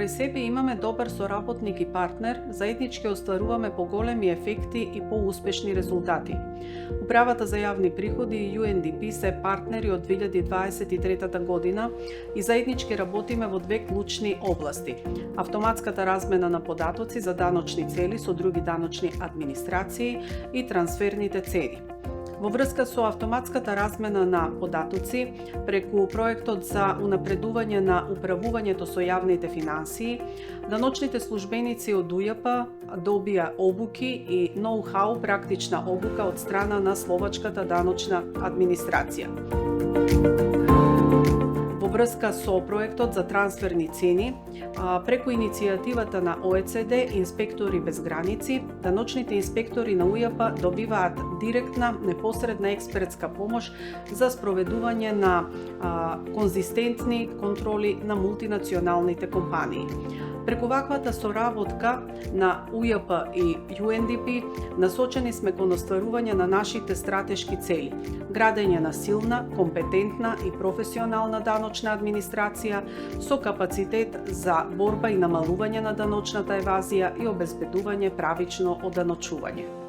себе имаме добар соработник и партнер, заеднички остваруваме поголеми ефекти и поуспешни резултати. Управата за јавни приходи и UNDP се партнери од 2023 година и заеднички работиме во две клучни области: автоматската размена на податоци за даночни цели со други даночни администрации и трансферните цени. Во врска со автоматската размена на податоци, преку проектот за унапредување на управувањето со јавните финансии, даночните службеници од УЈП добија обуки и ноу-хау практична обука од страна на словачката даночна администрација. Во врска со проектот за трансферни цени, преку иницијативата на ОЕЦД Инспектори без граници, даночните инспектори на УЈП добиваат директна, непосредна експертска помош за спроведување на конзистентни контроли на мултинационалните компании. Преку ваквата соработка на УЈП и UNDP насочени сме кон остварување на нашите стратешки цели: градење на силна, компетентна и професионална даночна администрација со капацитет за борба и намалување на даночната евазија и обезбедување правично оданочување.